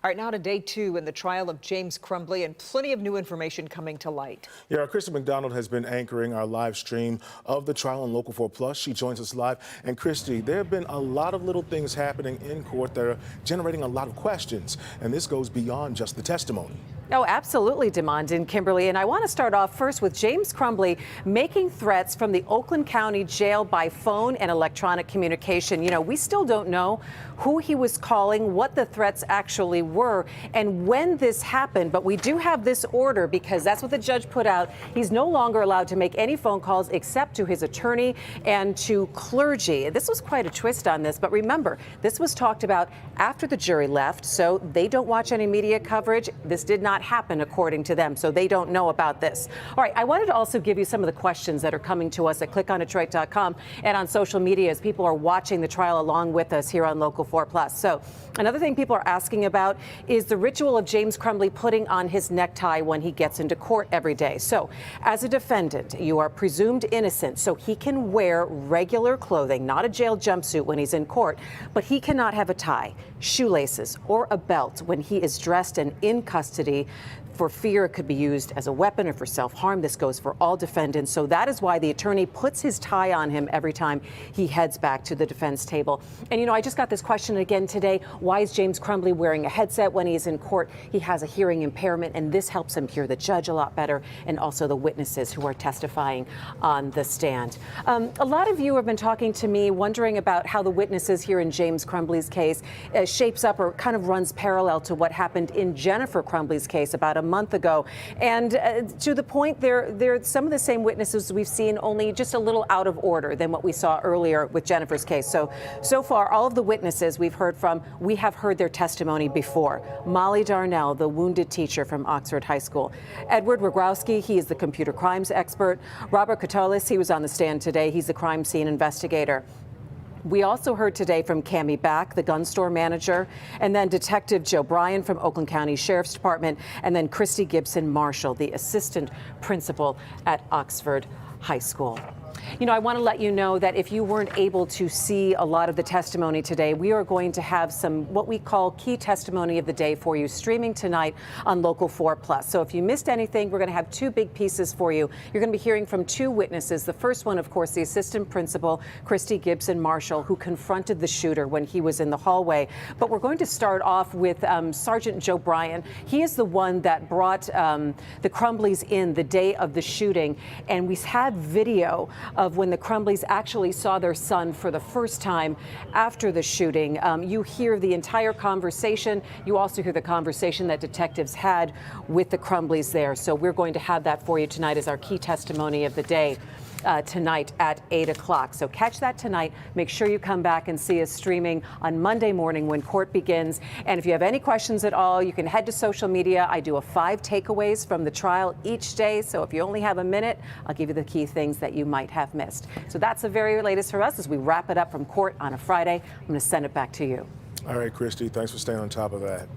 All right, now to day 2 in the trial of James Crumbley, and plenty of new information coming to light. Yeah, Christy McDonald has been anchoring our live stream of the trial on Local 4 Plus. She joins us live. And Christy, there have been a lot of little things happening in court that are generating a lot of questions. And this goes beyond just the testimony. Oh, absolutely, Demond and Kimberly. And I want to start off first with James Crumbley making threats from the Oakland County Jail by phone and electronic communication. You know, we still don't know who he was calling, what the threats actually were, and when this happened. But we do have this order because that's what the judge put out. He's no longer allowed to make any phone calls except to his attorney and to clergy. This was quite a twist on this. But remember, this was talked about after the jury left, so they don't watch any media coverage. This did not happen according to them, so they don't know about this. All right, I wanted to also give you some of the questions that are coming to us at clickondetroit.com and on social media as people are watching the trial along with us here on Local 4 Plus. So another thing people are asking about is the ritual of James Crumbley putting on his necktie when he gets into court every day. So as a defendant, you are presumed innocent, so he can wear regular clothing, not a jail jumpsuit when he's in court, but he cannot have a tie, shoelaces, or a belt when he is dressed and in custody for fear it could be used as a weapon or for self-harm. This goes for all defendants. So that is why the attorney puts his tie on him every time he heads back to the defense table. And, you know, I just got this question again today. Why is James Crumbley wearing a headset when he's in court? He has a hearing impairment, and this helps him hear the judge a lot better and also the witnesses who are testifying on the stand. A lot of you have been talking to me wondering about how the witnesses here in James Crumbley's case shapes up or kind of runs parallel to what happened in Jennifer Crumbley's case about a month ago. And to the point, they're some of the same witnesses we've seen, only just a little out of order than what we saw earlier with Jennifer's case. So far, all of the witnesses we've heard from, we have heard their testimony before. Molly Darnell, the wounded teacher from Oxford High School. Edward Rogowski, he is the computer crimes expert. Robert Katolis, he was on the stand today. He's the crime scene investigator. We also heard today from Cammie Back, the gun store manager, and then Detective Joe Bryan from Oakland County Sheriff's Department, and then Christy Gibson Marshall, the assistant principal at Oxford High School. You know, I want to let you know that if you weren't able to see a lot of the testimony today, we are going to have some what we call key testimony of the day for you streaming tonight on Local 4 Plus. So if you missed anything, we're going to have two big pieces for you. You're going to be hearing from two witnesses. The first one, of course, the assistant principal, Christy Gibson Marshall, who confronted the shooter when he was in the hallway. But we're going to start off with Sergeant Joe Bryan. He is the one that brought the Crumbleys in the day of the shooting. And we had video of when the Crumbleys actually saw their son for the first time after the shooting. You hear the entire conversation. You also hear the conversation that detectives had with the Crumbleys there. So we're going to have that for you tonight as our key testimony of the day. Tonight at 8 o'clock. So catch that tonight. Make sure you come back and see us streaming on Monday morning when court begins. And if you have any questions at all, you can head to social media. I do 5 takeaways from the trial each day. So if you only have a minute, I'll give you the key things that you might have missed. So that's the very latest for us as we wrap it up from court on a Friday. I'm going to send it back to you. All right, Christy, thanks for staying on top of that.